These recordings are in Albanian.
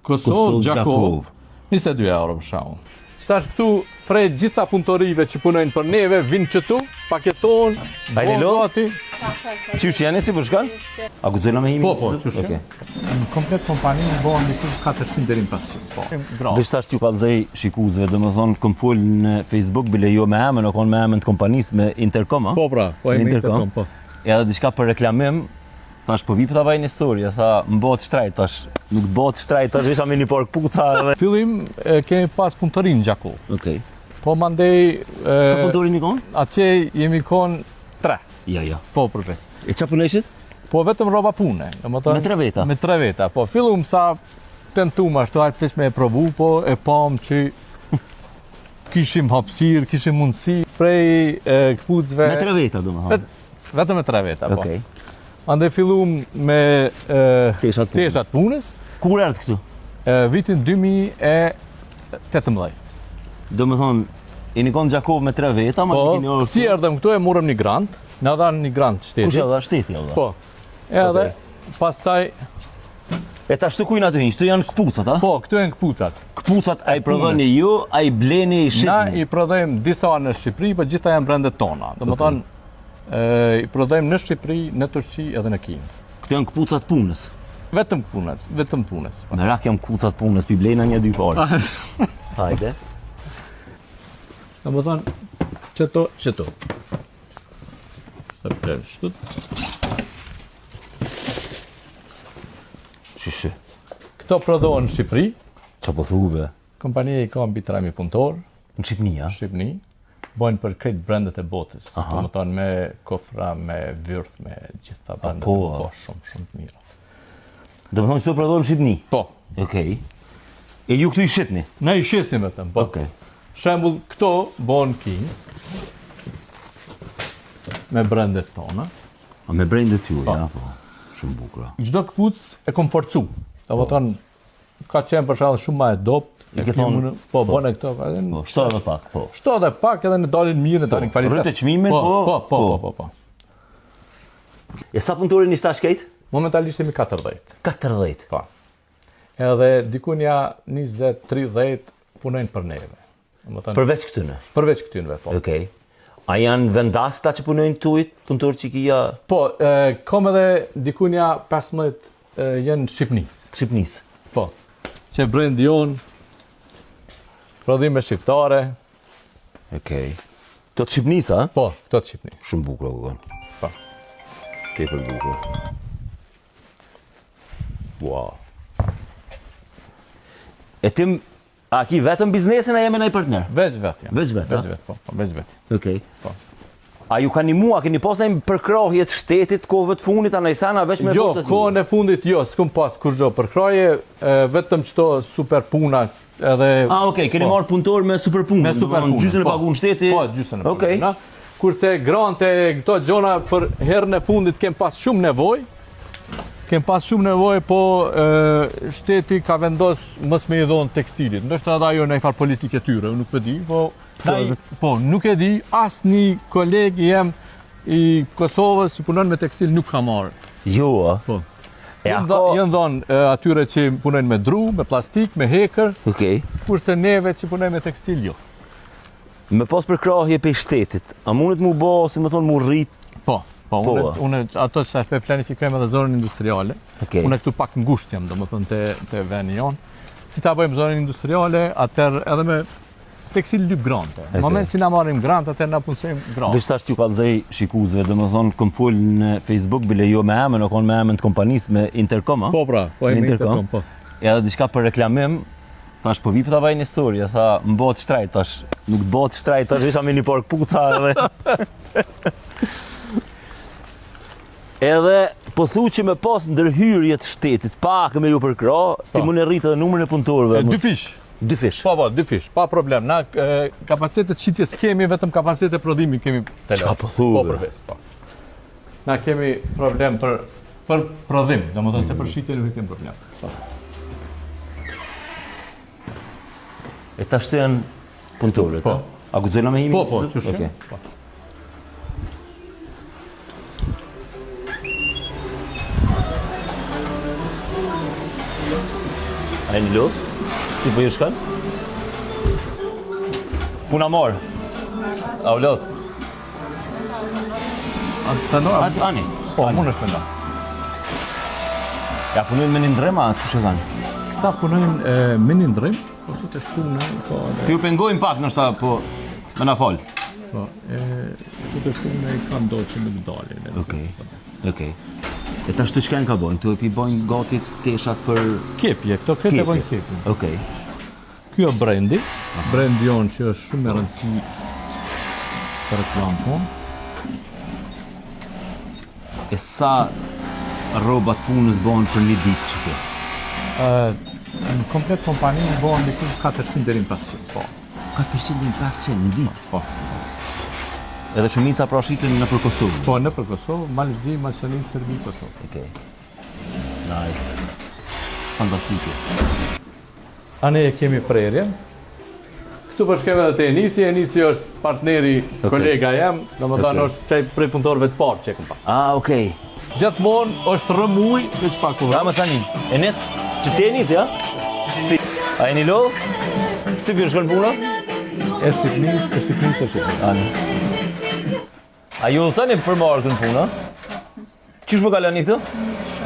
Kosov Gjakov. 22 euro për shembull. Tash këtu prej gjitha punëtorive që punojnë për neve, vinë qëtu, paketon, gati. Qysh janë si për shkon? A guxojnë me himi? Po, qysh. Okej. Në komplet kompaninë bëhen diku 400 deri në 500. Po. Dhe tash t'ju kallëzoj shikuesve, domethënë kam fol në Facebook bile jo me emën, apo me emën të kompanisë me Intercom, Po, pra, po e me Intercom, po. Edhe diçka për reklamim. Thash po vip ta vaj një histori, tha m'bot shtrejt tash, nuk bëhet shtrejt tash, isha me një pork puca edhe. Fillim kemi pas punëtorin në Gjakov. Okej. Po mandej Sa punëtorin i kon? Atje jemi kon 3. Ja. Po përveç. E çfarë punëshit? Po vetëm rroba pune, domethënë Me 3 veta. Me 3 veta. Po fillum sa tentum ashtu hajt veç me e provu, po e pam që kishim hapësirë, kishim mundësi prej kpucëve. Me 3 veta domethënë. Vetëm me 3 veta, po. Okej. Andaj fillum me teshat punës. Kur erdh këtu? Vitin 2018. Domethënë, jeni kon Gjakov me 3 veta, ma keni orë. Si erdhëm këtu e morëm një grant, na dhanë një grant shteti. Kush ja dha shteti ja dha? Po. Edhe pastaj E tash këtu kujnë aty hinë, këtu janë kpucat, a? po, këtu janë kpucat. Kpucat ai prodhoni ju, ai bleni i Na shitni. i prodhojmë disa në Shqipëri, po gjitha janë brendet tona. Domethënë i prodhojmë në Shqipëri, në Turqi edhe në Kinë. Këtu janë kpucat punës. Vetëm punës. Po. Me rak jam kpucat punës, pi blejna 1-2 parë. Hajde. Domethënë çeto. Sa përshtu. Shishe. Këto prodhohen në Shqipëri. Qa po thuve? Kompania i ka mbi 3000 punëtor Në Shqipëni, a? në Shqipëni. Bojnë për krejt brendet e botës. Domethënë me kofra, me vyrth, me gjitha brendet. Po, shumë të mira. Domethënë çdo prodhon në Shqipëni? Po. Okej. E ju këtu i shitni? Ne i shesim vetëm, po. Okej. Shembull, këto bën Kinë me brendet tona. A me brendet ju, ja, po. Shumë bukura. Çdo kpucë e kom forcu. Domethënë ka qenë për shkak shumë më e dopt. I ke thonë, po bën këto. Po, shto edhe pak, po. Shto edhe pak edhe në dalin mirë, në dalin kvalitet. Rritë çmimin, Po. E sa punëtorin ishte shkejt? Momentalisht jemi 40. 40. Po. Edhe dikunja 20-30 punojnë për neve. Domethënë Përveç këtyne? përveç këtynve, po. Okej. A janë vendas ta që punojnë tujt, punëtor që kia Po, kom edhe dikunja 15 janë Shqipnis. Shqipnis? Po. Që brendi jonë, prodhime shqiptare. Okej. To të Shqipnis, a? Po, këto të Shqipni. Shumë bukura kukon. Po. Tepër bukura. Wow. E tim, a ki vetëm biznesin a jemi nëj partner? Veç vetë jam. Veç vetë, Veç vetë, po, veç vetë. Okej. Po. A ju ka një mua, keni pas një përkrahje të shtetit, kohëve të fundit, a nëjsana veç me Jo, forcat kohën e fundit jo, s'kum pas kur gjo përkraje, vetëm qëto super puna edhe... okej, keni marrë punëtor me super punë. Me super punë. Gjysën e pagun shteti. Po, gjysën e pagun. Okej. Na? Kurse grante këto gjona për herën e fundit kem pas shumë nevojë. Po shteti ka vendos mos me i dhon tekstilit. Ndoshta edhe ajo në far politike tyre, nuk e di, po nuk e di, asnjë koleg jem i Kosovës që punon me tekstil nuk ka marrë. Jo, a? Po. E Janë dhënë atyre që punojnë me dru, me plastik, me hekër, Okej. kurse neve që punojnë me tekstil jo. Me pas përkrahje pe shtetit, a mundet mu bo, si më thonë, mu rrit? Po, unë ato që shpe planifikojmë edhe zonën industriale. Okej. Unë këtu pak ngusht jam, domethënë te veni jonë. Si ta bëjmë zonën industriale, atëherë edhe me tekstil lyp grante. Në moment që na marrim grant, atëherë na punësojmë grant. Veç tash t'ju kallëzoj shikuesve, domethënë kam fol në Facebook bile jo me emën, apo me emën të kompanisë me Intercom, a? Po pra, po e me Intercom, po. Edhe diçka për reklamim, thash po vip ta vaj një histori, tha m'bot shtrejt tash, nuk bëhet shtrejt tash, isha me një pork puca edhe. Edhe po thu që me pas ndërhyrje të shtetit, pak me ju përkra, ti mund e rrit edhe numrin e punëtorëve. 2 fish. 2 fish. Po, 2 fish, pa problem. Na kapacitetet qitjes kemi, vetëm kapacitetet prodhimi kemi të Çka po thu? Po përveç, po. Na kemi problem për prodhim, domethënë se për shitje nuk kemi problem. Po. E tash të janë punëtorët, Po. A guxojnë me himi? Po, çush. Okej. Po. E një lot? Si po ju shkon? Puna morë. A u lot? Ani. Po, mund është me Ja punojnë me një ndrema, që që kanë? Këta punojnë me një ndrim, po si të shtunë, po... Ti u pengojnë pak nështë po me na falë. Po, si të shtunë i kanë do që nuk dalin. Okej. E ta shtu qëken ka bojnë? Tu e pi bojnë gati teshat për... Kepje, këto kretë e bojnë kepje. Okej. Kjo brendi, brendi jonë që është shumë e rëndësi për reklam tonë. E sa rrobat punës bojnë për një ditë që ke? Në komplet kompani bojnë diku 400 deri në 500, po. 400 deri në 500 në ditë? Po. Edhe shumica pra shiten në për Kosovë? Po, në për Kosovë, Malezi, Maqedoni, Serbi, Kosovë. Okej. Nice. Fantastike. Ane e kemi prerje. Këtu përshkeme edhe të Enisi është partneri, kolega jam, në më thënë është qaj prej punëtorëve të parë që e këmpa. Okej. Gjithmonë është rëmuj dhe që paku. Ra më tani, Enes, që ti Enis, ja? Si? A e një lo? Si për shkon puna? E Shqipnis. Ani. A ju thëni për marrë këtë në puna? Qysh më kaloni këtu?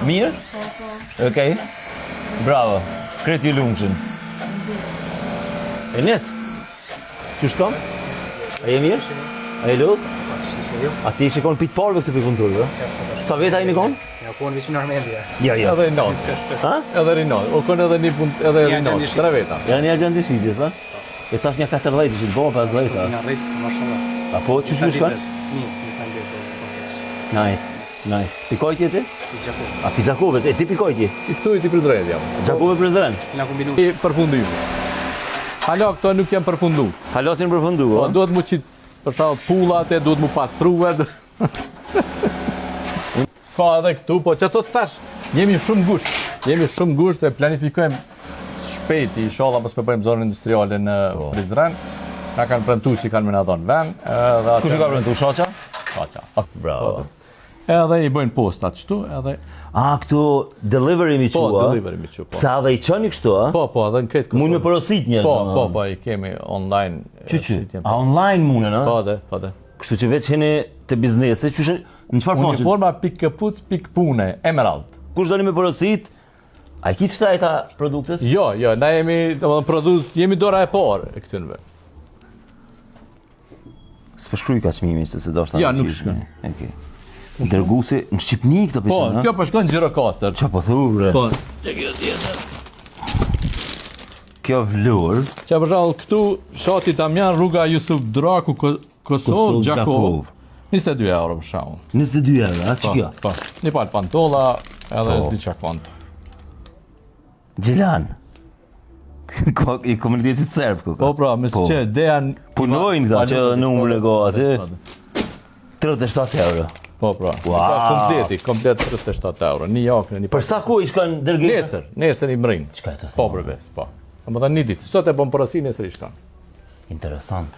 Mirë? Okej. Bravo. Kreti lungëshin. Enes, qysh kom? A je mirë? A je lot? A ti shikon pitë parve këtë për konturve? Sa veta i një konë? Ja konë vëqë në Armendja. Ja. Edhe Rinat. Ha? Edhe Rinat. O konë edhe një punë, edhe Rinat. 3 veta. Ja një agent i shqitjes, ha? E tash një 14 ishit, bo 15, ha? Në rritë, mashallah. A po, qysh më shkon? Një kanë gjithë. Nice. Pikoj ti ti? I Gjakovës. A Pizakovës, e ti pikoj ti? I këtu i ti për drejt jam. Gjakove prezren? Nga kombinu. I përfundimi. Halo, këto nuk jam përfundu. Halosin përfundu, Po, o? duhet mu qitë, për shkak pullat e, duhet mu pastruhet. Ka edhe këtu, po që ato tash, jemi shumë gusht e planifikojmë shpejt, inshallah mos bëjmë zonë industriale në Prizren. Ka kanë premtu që kanë me na dhënë vend. Kush e ka premtu, Shoqa? Qaqa. Bravo. Edhe i bëjnë postat qëtu, edhe... A, këtu delivery mi Po, qua? delivery mi që, po. Sa dhe i qëni kështu, a? Po, edhe në këtë Mund me porosit njërë? Po, i kemi online. Që? A online mune, na? Po, dhe. Kështu që veç hene të biznesi, që në qëfar poqët? Uniforma /këpuc/pune, Emerald. Kush do një me porosit? A i kitë shtajta produktet? Jo, na jemi dora e parë e këtynve. Së përshkruj ka qmimi, se do është ta Ja, në nuk qishme. shkon. Okej. Dërgusi, në Shqipni këtë Po, pëqen, kjo përshkon Gjirokastër. Qa po thurë? Po, Kjo vlur, që për shembull këtu Shati Damjan, rruga Jusuf Draku, Kosovë, Gjakov. 22 euro për shembull. 22 euro, a që kjo? Po, një palë pantolla, edhe s'di qa konto. Gjelan. I komunitetit serb, këka. Po, pra, mësë që dejan... Punojnë këta që edhe numër e go aty. 37 euro. Po, pra. Wow. Komplet 37 euro. Një jakën e një Për sa ku i shkon dërgesë? Nesër i mrinë. Qka e të Po, përves, po. Më thënë një ditë. Sot e bëm porosi, nesër i shkon. Interesant.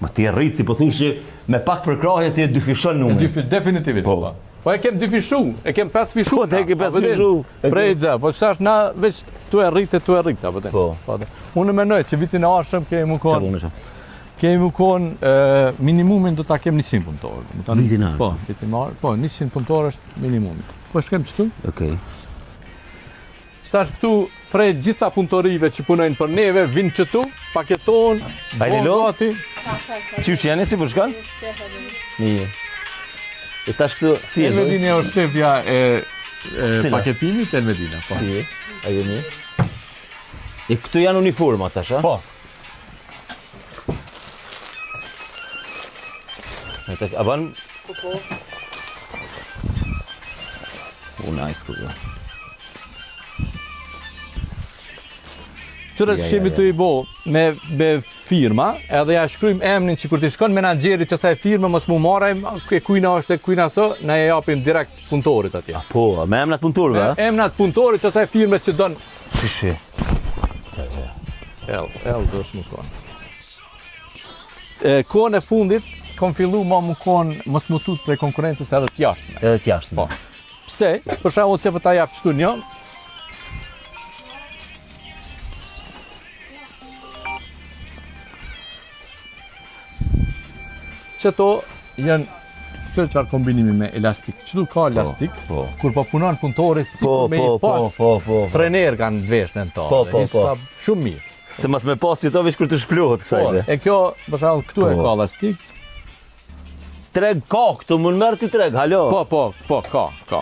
Më ti e rriti, po thush që me pak përkrahje ti e dyfishon numër. Definitivisht, po. Po e kem 2 fishu, e kem 5 fishu. Po, te ke 5 fishu. Prej dhe, po qëtash na veç tu e rrit, apo te. Po. Unë menoj që vitin e arshëm kemi u konë minimumin do ta kem 100 punëtorë. Vitin e arshëm? Po, vitin e arshëm, po 100 punëtorë është minimumi. Po shkem qëtu? Okej. Qëtash këtu prej gjitha punëtorive që punojnë për neve, vinë qëtu, paketon, gati. Qysh janë si për shkon? Mirë. E tash këtu, si e zoj? Elmedini është shefja e paketimit, Elmedina, po. Si e? A ju një? E këtu janë uniforma tash, a? Po. A ban? Po. Nice, kudo. Qërët që shemi të i bo me firma, edhe ja shkrym emnin që kur t'i shkon menaxheri që saj firme, mos mu marrajm e kujna është e kujna so, na e japim direkt punëtorit atje. Po, me emnat punëtorëve, a? Emnat punëtorit që saj firme që don... Qyshi? Do shmë konë. Kohën e fundit, kom fillu mos më tut prej konkurencës edhe t'jashtme. Edhe t'jashtme. Po. Pse? Për shembull që ta jap çtu një. qëto janë çfarë kombinimi me elastik. Çdo ka elastik, po. kur po punon punëtori si me i pas. Po. Trener kanë veshën to. Po. Shumë mirë. Se mas me pas që to veç kur të shpluhet kësaj. E kjo, për shembull, këtu e ka elastik. Treg ka këtu, mund merr ti treg, halo. Po, ka.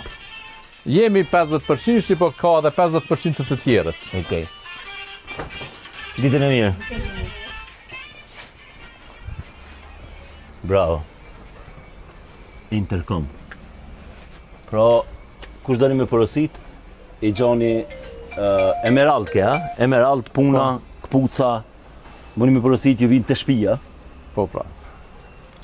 Jemi 50%, po ka edhe 50% të tjerët. Okej. Ditën e mirë. Bravo. Intercom. Pra, kush doni me porosit, i gjoni Emerald ke, ha? Emerald, puna, këpuca, mëni me porosit ju vinë të shpia. Po pra.